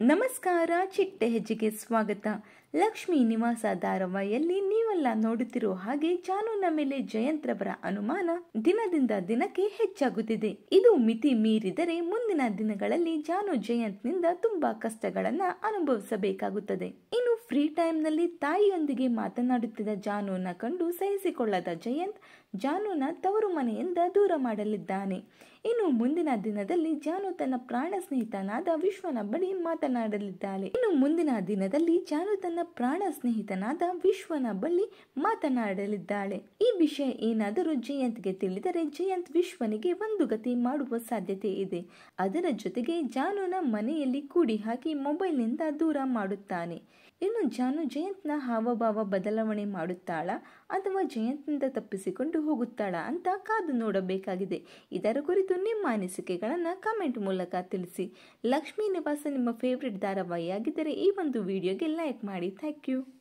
ನಮಸ್ಕಾರ. ಚಿಟ್ಟೆ ಹೆಜ್ಜೆಗೆ ಸ್ವಾಗತ. ಲಕ್ಷ್ಮೀ ನಿವಾಸ ಧಾರಾವಾಹಿಯಲ್ಲಿ ನೀವೆಲ್ಲ ನೋಡುತ್ತಿರೋ ಹಾಗೆ ಜಾನುನ ಮೇಲೆ ಜಯಂತ್ ರವರ ಅನುಮಾನ ದಿನದಿಂದ ದಿನಕ್ಕೆ ಹೆಚ್ಚಾಗುತ್ತಿದೆ. ಇದು ಮಿತಿ ಮೀರಿದರೆ ಮುಂದಿನ ದಿನಗಳಲ್ಲಿ ಜಾನು ಜಯಂತ್ ನಿಂದ ತುಂಬಾ ಕಷ್ಟಗಳನ್ನ ಅನುಭವಿಸಬೇಕಾಗುತ್ತದೆ. ಇನ್ನು ಫ್ರೀ ಟೈಮ್ ನಲ್ಲಿ ತಾಯಿಯೊಂದಿಗೆ ಮಾತನಾಡುತ್ತಿದ್ದ ಜಾನುನ ಕಂಡು ಸಹಿಸಿಕೊಳ್ಳದ ಜಯಂತ್ ಜಾನುನ ತವರು ಮನೆಯಿಂದ ದೂರ ಮಾಡಲಿದ್ದಾನೆ. ಇನ್ನು ಮುಂದಿನ ದಿನದಲ್ಲಿ ಜಾನು ತನ್ನ ಪ್ರಾಣ ಸ್ನೇಹಿತನಾದ ವಿಶ್ವನ ಬಳಿ ಮಾತನಾಡಲಿದ್ದಾಳೆ. ಈ ವಿಷಯ ಏನಾದರೂ ಜಯಂತ್ಗೆ ತಿಳಿದರೆ ಜಯಂತ್ ವಿಶ್ವನಿಗೆ ಒಂದು ಗತಿ ಮಾಡುವ ಸಾಧ್ಯತೆ ಇದೆ. ಅದರ ಜೊತೆಗೆ ಜಾನುನ ಮನೆಯಲ್ಲಿ ಕೂಡಿ ಹಾಕಿ ಮೊಬೈಲ್ನಿಂದ ದೂರ ಮಾಡುತ್ತಾನೆ. ಇನ್ನು ಜಾನು ಜಯಂತ್ನ ಹಾವಭಾವ ಬದಲಾವಣೆ ಮಾಡುತ್ತಾಳ ಅಥವಾ ಜಯಂತ್ನಿಂದ ತಪ್ಪಿಸಿಕೊಂಡು ಹೋಗುತ್ತಾಳಾ ಅಂತ ಕಾದು ನೋಡಬೇಕಾಗಿದೆ. ಇದರ ಕುರಿತು ನಿಮ್ಮ ಅನಿಸಿಕೆಗಳನ್ನು ಕಮೆಂಟ್ ಮೂಲಕ ತಿಳಿಸಿ. ಲಕ್ಷ್ಮೀ ನಿವಾಸ ನಿಮ್ಮ ಫೇವ್ರೆಟ್ ಧಾರಾವಾಹಿ ಆಗಿದ್ದರೆ ಈ ಒಂದು ವಿಡಿಯೋಗೆ ಲೈಕ್ ಮಾಡಿ. Thank you.